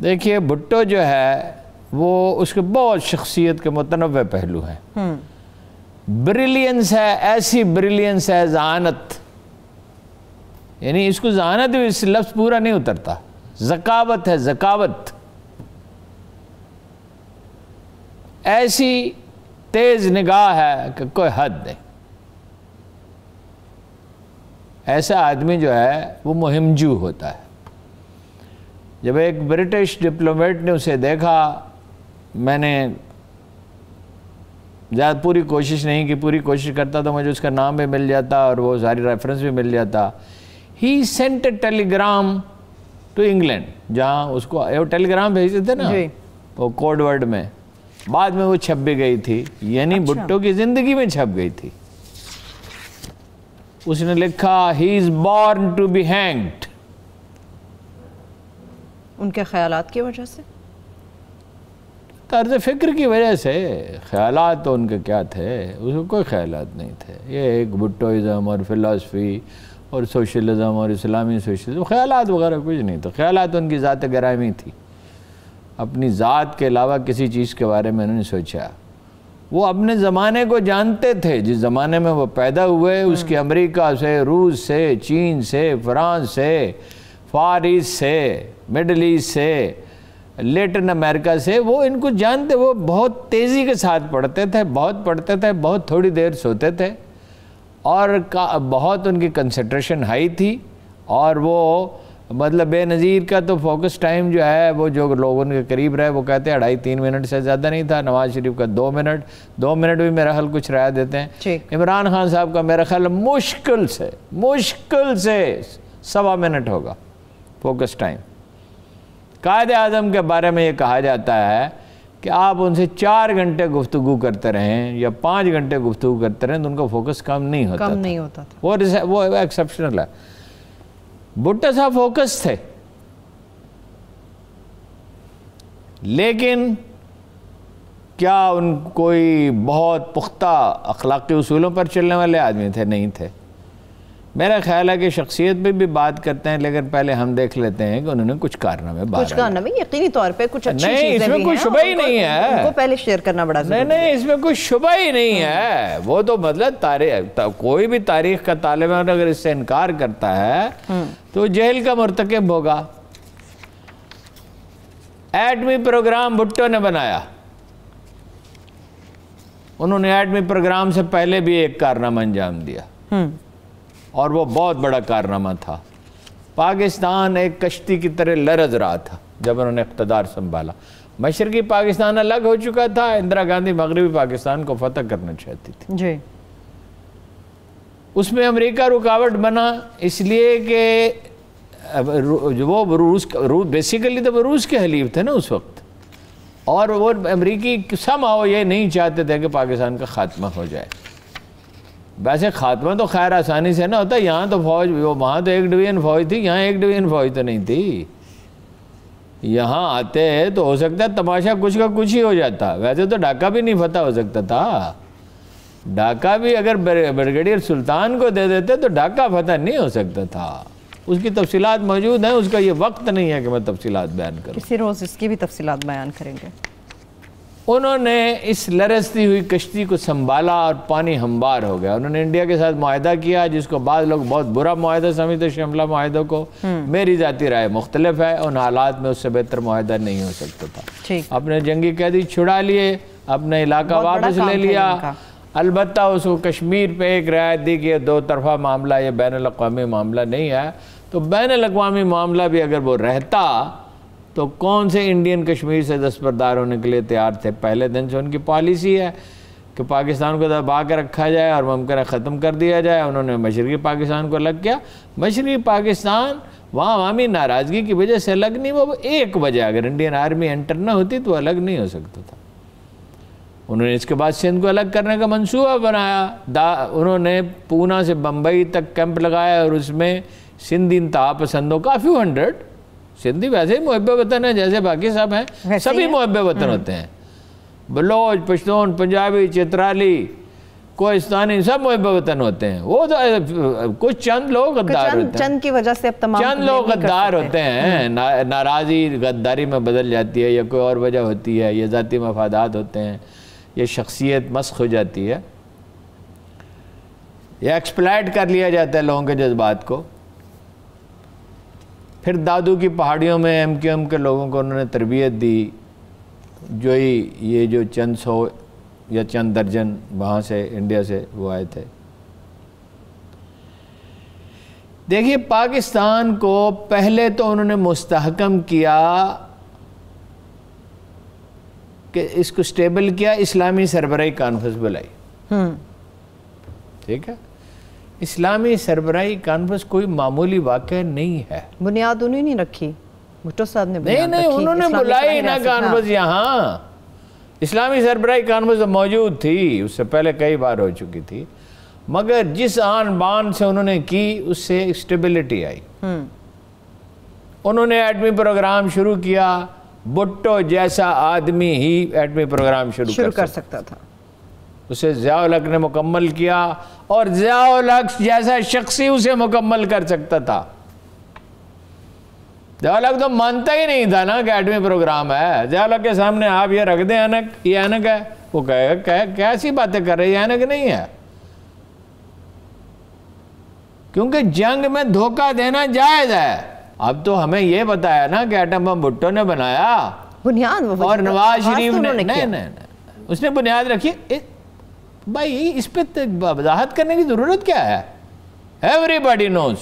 देखिए भुट्टो जो है वो उसके बहुत शख्सियत के मुतनव्वे पहलू हैं। ब्रिलियंस है, ऐसी ब्रिलियंस है, ज़हानत, यानी इसको ज़हानत भी इस लफ्ज़ पूरा नहीं उतरता, ज़कावत है, ज़कावत, ऐसी तेज निगाह है कि कोई हद नहीं। ऐसा आदमी जो है वो मुहिमजू होता है। जब एक ब्रिटिश डिप्लोमेट ने उसे देखा, मैंने ज़्यादा पूरी कोशिश नहीं की, पूरी कोशिश करता तो मुझे उसका नाम भी मिल जाता और वो सारी रेफरेंस भी मिल जाता। He sent a telegram to England, जहाँ उसको टेलीग्राम भेजते थे ना वो कोड वर्ड में, बाद में वो छप भी गई थी, यानी अच्छा। भुट्टो की ज़िंदगी में छप गई थी। उसने लिखा he is born to be hanged. उनके ख्यालात की वजह से, तर्ज फ़िक्र की वजह से। ख्यालात तो उनके क्या थे, उसको कोई ख्यालात नहीं थे। ये एक भुट्टोइज़म और फ़िलासफ़ी और सोशलिज़म और इस्लामी सोशलिज़म, ख्यालात वगैरह कुछ नहीं था। ख्यालात उनकी ज़ात गरामी थी, अपनी ज़ात के अलावा किसी चीज़ के बारे में उन्होंने सोचा। वो अपने ज़माने को जानते थे, जिस ज़माने में वो पैदा हुए, उसके अमेरिका से, रूस से, चीन से, फ्रांस से, फार ईस्ट से, मिडल ईस्ट से, लेटिन अमेरिका से, वो इनको जानते। वो बहुत तेज़ी के साथ पढ़ते थे, बहुत पढ़ते थे, बहुत थोड़ी देर सोते थे, और बहुत उनकी कंसंट्रेशन हाई थी। और वो मतलब बेनज़ीर का तो फोकस टाइम जो है, वो जो लोग उनके करीब रहे वो कहते हैं 2.5-3 मिनट से ज़्यादा नहीं था। नवाज शरीफ का 2 मिनट, 2 मिनट भी मेरा ख्याल कुछ राय देते हैं। इमरान खान साहब का मेरा ख्याल मुश्किल से 1.25 मिनट होगा फोकस टाइम। कायद आज़म के बारे में ये कहा जाता है कि आप उनसे 4 घंटे गुफ्तगू करते रहें या 5 घंटे गुफ्तगू करते रहें तो उनका फोकस कम नहीं होता था। वो एक्सेप्शनल है। भुट्टो साहब फोकस थे, लेकिन क्या उन कोई बहुत पुख्ता अखलाकी उसूलों पर चलने वाले आदमी थे? नहीं थे। मेरा ख्याल है कि शख्सियत पे भी बात करते हैं, लेकिन पहले हम देख लेते हैं कि उन्होंने कुछ कारनामे यकीनी तौर पे कुछ अच्छी नहीं, इसमें कोई शुबा ही नहीं है। उनको पहले शेयर करना बड़ा नहीं, इसमें कोई शुबा ही नहीं है। वो तो मतलब कोई भी तारीख का तालिब इल्म अगर इससे इनकार करता है तो जेल का मुर्तकिब होगा। एटमी प्रोग्राम भुट्टो ने बनाया। उन्होंने एटमी प्रोग्राम से पहले भी एक कारनामा अंजाम दिया, और वो बहुत बड़ा कारनामा था। पाकिस्तान एक कश्ती की तरह लरज़ रहा था जब उन्होंने इक़्तिदार संभाला। मशरक़ी पाकिस्तान अलग हो चुका था, इंदिरा गांधी मगरबी पाकिस्तान को फतह करना चाहती थी जी। उसमें अमेरिका रुकावट बना, इसलिए कि वो रूस बेसिकली तो वो रूस के हलीफ थे ना उस वक्त, और वो अमरीकी समहाउ ये नहीं चाहते थे कि पाकिस्तान का ख़ात्मा हो जाए। वैसे खात्मा तो खैर आसानी से ना होता, यहाँ तो फौज, वहाँ तो 1 डिवीज़न फौज थी, यहाँ 1 डिवीज़न फौज तो नहीं थी। यहाँ आते तो हो सकता है तमाशा कुछ का कुछ ही हो जाता। वैसे तो ढाका भी नहीं फतह हो सकता था। ढाका भी अगर ब्रिगेडियर सुल्तान को दे देते तो ढाका फतह नहीं हो सकता था। उसकी तफसीलात मौजूद हैं, उसका ये वक्त नहीं है कि मैं तफसीलात बयान करूँ। किसी रोज़ इसकी भी तफसीलात बयान करेंगे। उन्होंने इस लरसती हुई कश्ती को संभाला और पानी हमवार हो गया। उन्होंने इंडिया के साथ मुआहदा किया, जिसको बाद लोग बहुत बुरा मुआहदा समझते, शिमला मुआहदों को। मेरी ज़ाती राय मुख्तलिफ है। उन हालात में उससे बेहतर मुआहदा नहीं हो सकता था। अपने जंगी कैदी छुड़ा लिए, अपने इलाका वापस ले लिया। अलबत्ता उसको कश्मीर पे एक रियायत दी कि 2 तरफा मामला, ये बैनुल अक़वामी मामला नहीं है। तो बैनुल अक़वामी मामला भी अगर वो रहता तो कौन से इंडियन कश्मीर से दस्तबरदार होने के लिए तैयार थे? पहले दिन से उनकी पॉलिसी है कि पाकिस्तान को दबा कर रखा जाए और मुमकिन ख़त्म कर दिया जाए। उन्होंने मशरक़ी पाकिस्तान को अलग किया। मशरक़ी पाकिस्तान वहाँ अवामी नाराज़गी की वजह से अलग नहीं, वो एक वजह, अगर इंडियन आर्मी एंटर न होती तो अलग नहीं हो सकता था। उन्होंने इसके बाद सिंध को अलग करने का मंसूबा बनाया। उन्होंने पूना से बम्बई तक कैंप लगाया और उसमें सिंधी इंतहा पसंदों का फ्यू हंड्रेड, सिंधी वैसे ही मुहब्बे वतन है जैसे बाकी सब हैं, सभी मुहब्बे वतन होते हैं। बलोच, पश्तून, पंजाबी, चित्राली, कोहिस्तानी सब मुहिब वतन होते हैं। वो तो कुछ चंद लोग गद्दार होते हैं, चंद की वजह से अब तमाम चंद लोग गद्दार होते हैं। नाराज़ी गद्दारी में बदल जाती है, या कोई और वजह होती है, या ज़ाती मफादात होते हैं, या शख्सियत मस्ख हो जाती है, या एक्सप्लॉइट कर लिया जाता है लोगों के जज्बात को। फिर दादू की पहाड़ियों में MQM के लोगों को उन्होंने तरबियत दी, जो ही ये जो चंद सौ या चंद दर्जन वहाँ से इंडिया से वो आए थे। देखिए, पाकिस्तान को पहले तो उन्होंने मुस्तहकम किया कि इसको स्टेबल किया, इस्लामी सरबराही कॉन्फ्रेंस बुलाई। ठीक है, इस्लामी सरबराही कॉन्फ्रेंस कोई मामूली वाक़या नहीं है। बुनियाद उन्होंने नहीं रखी, भुट्टो साहब ने बुनियाद नहीं, रखी, उन्होंने बुलाई ना कॉन्फ्रेंस। यहाँ इस्लामी सरबराही कॉन्फ्रेंस तो मौजूद थी, उससे पहले कई बार हो चुकी थी, मगर जिस आन बान से उन्होंने की उससे स्टेबिलिटी आई। उन्होंने एटमी प्रोग्राम शुरू किया, भुट्टो जैसा आदमी ही एटमी प्रोग्राम शुरू कर सकता था। उसे ज़िया-उल हक ने मुकम्मल किया, और ज़िया-उल हक जैसा शख्स ही उसे मुकम्मल कर सकता था। ज़िया-उल हक तो मानता ही नहीं था ना कि एटमी प्रोग्राम है। ज़िया-उल हक के सामने आप ये रख दें ऐनक, ये ऐनक है, वो कहेगा कैसी बातें कर रहे हैं, ऐनक नहीं है। क्योंकि जंग में धोखा देना जायज़ है। अब तो हमें ये बताया ना कि एटम बम भुट्टो ने बनाया, बुनियाद और नवाज शरीफ ने नहीं, उसने बुनियाद रखी। भाई इस पे वजाहत करने की जरूरत क्या है? Everybody knows.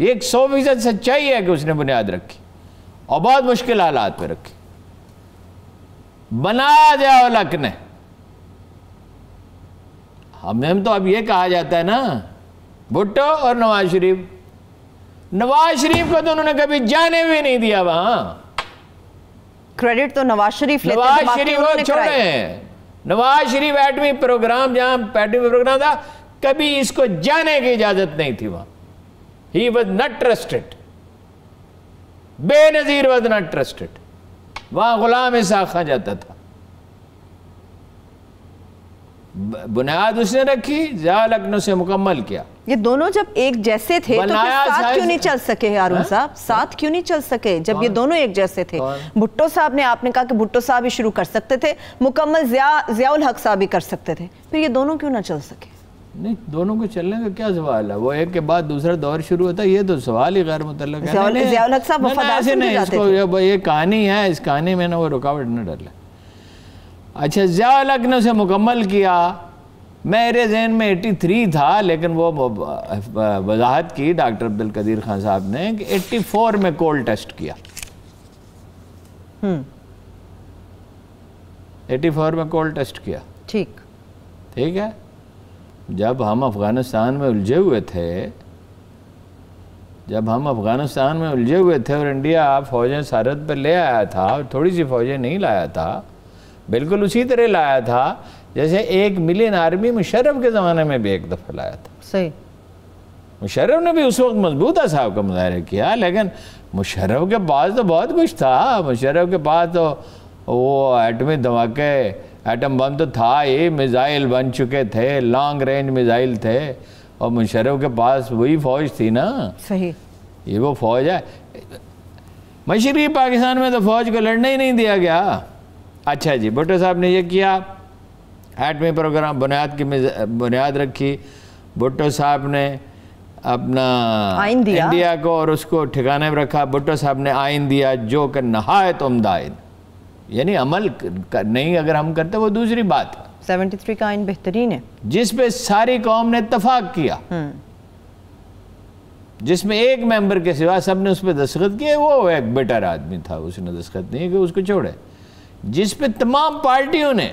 ये 100% सच्चाई है कि उसने बुनियाद रखी, और बहुत मुश्किल हालात पे रखी। बनाया ज़िया-उल हक ने। हमें तो अब ये कहा जाता है ना, भुट्टो और नवाज शरीफ। नवाज शरीफ को तो उन्होंने कभी जाने भी नहीं दिया वहां। क्रेडिट तो नवाज शरीफ लेते, नवाज शरीफ को छोड़े, नवाज शरीफ एटमी प्रोग्राम, जहां एटमी प्रोग्राम था, कभी इसको जाने की इजाजत नहीं थी वहां। He was not trusted, Benazir was not trusted. वहां गुलाम इसाक खां जाता था। बुनियाद उसने रखी, ज़िया-उल हक ने उसे मुकम्मल किया। ये दोनों जब एक जैसे थे तो साथ क्यों नहीं चल सके हारून साहब? साथ क्यों नहीं चल सके जब ये दोनों एक जैसे थे? भुट्टो साहब ने, आपने कहा कि भुट्टो साहब ही शुरू कर सकते थे, मुकम्मल ज़िया-उल हक साहब ही कर सकते थे, फिर ये दोनों क्यों ना चल सके? नहीं, दोनों को चलने का क्या सवाल है? वो एक के बाद दूसरा दौर शुरू होता है, ये तो सवाल ही गैर मुतल्लक है। ज़िया-उल हक साहब वफादार समझे जाते थे। ये कहानी है, इस कहानी में ना वो रुकावट न डाले। अच्छा, ज़िया-उल हक ने उसे मुकम्मल किया। मेरे जहन में 83 था, लेकिन वो वजाहत की डॉक्टर अब्दुल कदीर खान साहब ने कि 84 में कोल टेस्ट किया। 84 में कोल टेस्ट किया। ठीक है। जब हम अफ़गानिस्तान में उलझे हुए थे, और इंडिया फ़ौजें सरहद पर ले आया था, और थोड़ी सी फ़ौजें नहीं लाया था, बिल्कुल उसी तरह लाया था जैसे 1 मिलियन आर्मी मुशर्रफ के ज़माने में भी एक दफ़ा लाया था। सही। मुशर्रफ ने भी उस वक्त मजबूता साहब का मुजाहरा किया, लेकिन मुशर्रफ के पास तो बहुत कुछ था। मुशर्रफ के पास तो वो एटमी धमाके, एटम बम तो था ही, मिज़ाइल बन चुके थे, लॉन्ग रेंज मिज़ाइल थे, और मुशर्रफ के पास वही फ़ौज थी ना। सही। ये वो फ़ौज है। मशरक़ी पाकिस्तान में तो फ़ौज को लड़ने ही नहीं दिया गया। अच्छा जी, भुट्टो साहब ने ये किया, एटमी प्रोग्राम बुनियाद रखी। भुट्टो साहब ने अपना आइन दिया इंडिया को, और उसको ठिकाने में रखा। भुट्टो साहब ने आइन दिया, जो कि नहायत उम्दा आइन, यानी अमल नहीं अगर हम करते वो दूसरी बात है। 73 का आइन बेहतरीन है, जिस पे सारी कौम ने इत्तफाक किया, जिसमें एक मेंबर के सिवा सब ने उस पर दस्तखत किए। वो एक बेटर आदमी था, उसने दस्तखत नहीं कि उसको छोड़े। जिस पे तमाम पार्टियों ने,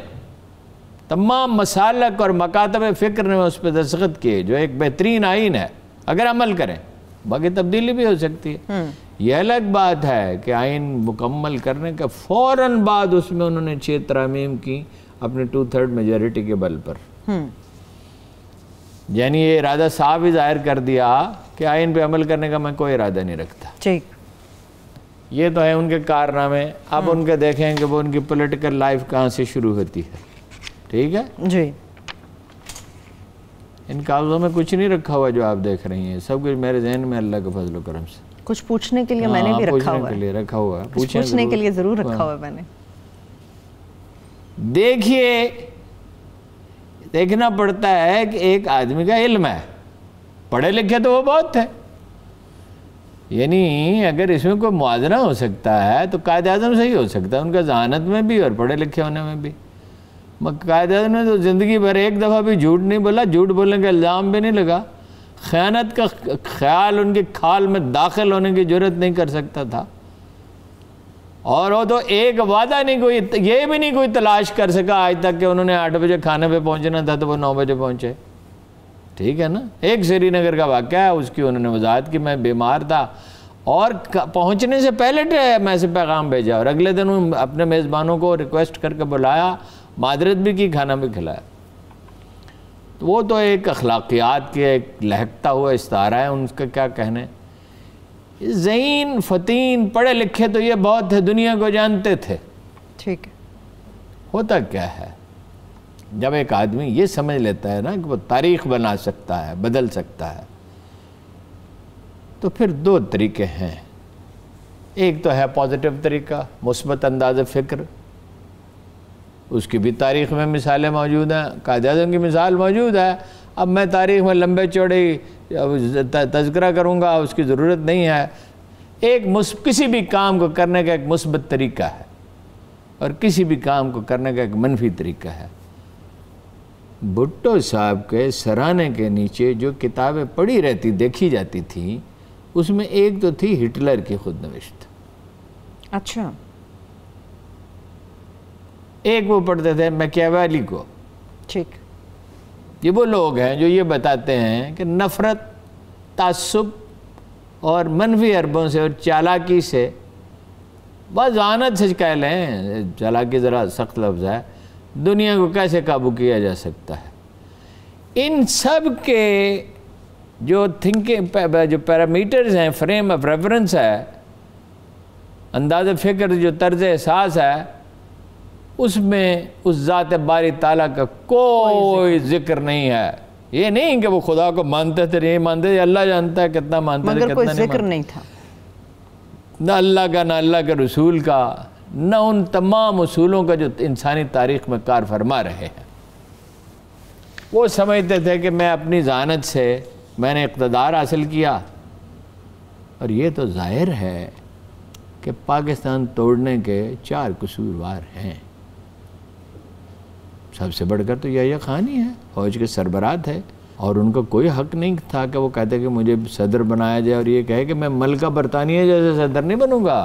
तमाम मसालक और मकातब फ़िक्र ने उस पर दस्तखत किए, जो एक बेहतरीन आइन है, अगर अमल करें। बाकी तब्दीली भी हो सकती है। यह अलग बात है कि आइन मुकम्मल करने के फ़ौरन बाद उसमें उन्होंने 6 तरमीम की अपने 2/3 मेजॉरिटी के बल पर। यानी ये इरादा साफ ही जाहिर कर दिया कि आइन पे अमल करने का मैं कोई इरादा नहीं रखता। ठीक, ये तो है उनके कारनामे। अब उनके देखें कि वो उनकी पॉलिटिकल लाइफ कहाँ से शुरू होती है। ठीक है जी। इन कागजों में कुछ नहीं रखा हुआ जो आप देख रही हैं, सब कुछ मेरे जहन में अल्लाह के फजल करम से। कुछ पूछने के लिए मैंने भी रखा हुआ है, रखा हुआ है, पूछने के लिए जरूर रखा हुआ है मैंने। देखिए, देखना पड़ता है कि एक आदमी का इल्म है, पढ़े लिखे तो वो बहुत है, यानी अगर इसमें कोई मुआवजा हो सकता है तो कायद आज़म सही हो सकता है, उनका जहानत में भी और पढ़े लिखे होने में भी। कायद आज़म ने तो ज़िंदगी भर एक दफ़ा भी झूठ नहीं बोला, झूठ बोलने का इल्ज़ाम भी नहीं लगा, ख़यानत का ख्याल उनके खाल में दाखिल होने की ज़रूरत नहीं कर सकता था। और वो तो एक वादा नहीं, कोई ये भी नहीं कोई तलाश कर सका आज तक कि उन्होंने 8 बजे खाने पे पहुंचना था तो वो 9 बजे पहुंचे। ठीक है ना। एक श्रीनगर का वाक़या है, उसकी उन्होंने वजाहत की, मैं बीमार था और पहुंचने से पहले मैसेज पैगाम भेजा और अगले दिन उन अपने मेज़बानों को रिक्वेस्ट करके बुलाया, मादरत भी की, खाना भी खिलाया। तो वो तो एक अखलाकियात के एक लहकता हुआ इस्तारा है, उनका क्या कहने। ज़हीन फ़तीन पढ़े लिखे तो ये बहुत है, दुनिया को जानते थे। ठीक है। होता क्या है, जब एक आदमी ये समझ लेता है ना कि वो तारीख़ बना सकता है, बदल सकता है, तो फिर 2 तरीके हैं। एक तो है पॉजिटिव तरीका, मुस्बत अंदाज़ फ़िक्र, उसकी भी तारीख़ में मिसालें मौजूद हैं, कायद-ए-आज़म की मिसाल मौजूद है। अब मैं तारीख़ में लंबे चौड़े तज़किरा करूँगा, उसकी ज़रूरत नहीं है। एक किसी भी काम को करने का एक मुस्बत तरीका है और किसी भी काम को करने का एक मनफी तरीका है। भुट्टो साहब के सराहने के नीचे जो किताबें पढ़ी रहती देखी जाती थी, उसमें एक तो थी हिटलर की खुद नविश्त। अच्छा। एक वो पढ़ते थे मैकियावेली को। ठीक। ये वो लोग हैं जो ये बताते हैं कि नफ़रत, तासुब और मनफी अरबों से और चालाकी से, बस जानत से कह लें, चालाकी ज़रा सख्त लफ्ज़ है, दुनिया को कैसे काबू किया जा सकता है। इन सब के जो थिंकिंग, जो पैरामीटर्स हैं, फ्रेम ऑफ रेफरेंस है, अंदाज़ फ़िक्र, जो तर्ज़ एहसास है, उसमें उस ज़ात बारी ताला का कोई जिक्र नहीं है। ये नहीं कि वो खुदा को मानते थे, नहीं मानते थे, अल्लाह जानता है कितना मानते थे, कितना कोई जिक्र नहीं था, ना अल्लाह का, ना अल्लाह के रसूल का, ना उन तमाम उसूलों का जो इंसानी तारीख़ में कार फरमा रहे हैं। वो समझते थे कि मैं अपनी ज़ानत से मैंने इक़्तिदार हासिल किया, और ये तो ज़ाहिर है कि पाकिस्तान तोड़ने के 4 कसूरवार हैं। सबसे बढ़कर तो यही खान ही है, फौज के सरबराह थे, और उनका कोई हक नहीं था कि वो कहते कि मुझे सदर बनाया जाए और ये कहे कि मैं मलका बरतानिया जैसे सदर नहीं बनूंगा।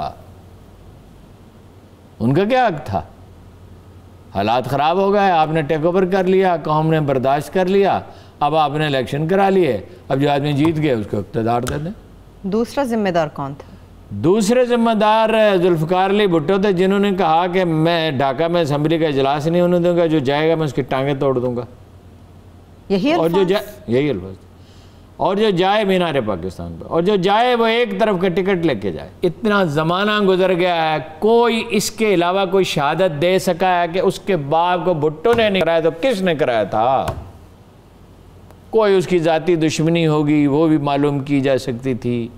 उनका क्या हक था? हालात ख़राब हो गए, आपने टेक ओवर कर लिया, कौम ने बर्दाश्त कर लिया, अब आपने इलेक्शन करा लिए, अब जो आदमी जीत गए उसको इक़्तिदार दे दें। दूसरा जिम्मेदार कौन था? दूसरे जिम्मेदार जुल्फ़िकार अली भुट्टो थे, जिन्होंने कहा कि मैं ढाका में असम्बली का इजलास नहीं होने दूंगा, जो जाएगा मैं उसकी टांगें तोड़ दूंगा। यही और जो जाए, यही अल्फाज, और जो जाए मीनार पाकिस्तान पर, और जो जाए वो एक तरफ का टिकट लेके जाए। इतना ज़माना गुजर गया है, कोई इसके अलावा कोई शहादत दे सका है कि उसके बाप को भुट्टो ने नहीं कराया तो किसने कराया था? कोई उसकी ज़ाती दुश्मनी होगी वो भी मालूम की जा सकती थी,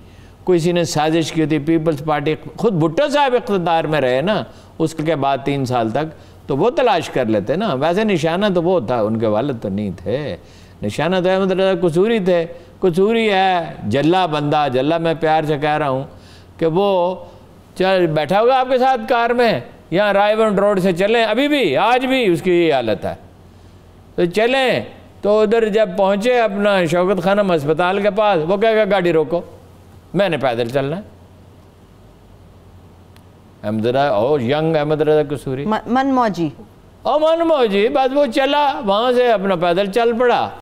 किसी ने साजिश की थी। पीपल्स पार्टी, खुद भुट्टो साहब इक़्तिदार में रहे ना उसके बाद 3 साल तक, तो वो तलाश कर लेते ना। वैसे निशाना तो वो था, उनके वालिद तो नहीं थे, निशाना तो अहमद रज़ा कसूरी थे। कसूरी है जल्ला बंदा, जल्ला मैं प्यार से कह रहा हूँ कि वो चल बैठा होगा आपके साथ कार में, यहाँ रायबंद रोड से चलें, अभी भी आज भी उसकी ये हालत है, तो चलें तो उधर जब पहुँचे अपना शौकत खानम अस्पताल के पास, वो कहेगा गाड़ी रोको, मैंने पैदल चलना है। अहमद रज़ा और यंग अहमद रज़ा कसूरी मनमौजी, और मनमौजी, बस वो चला वहाँ से अपना पैदल चल पड़ा।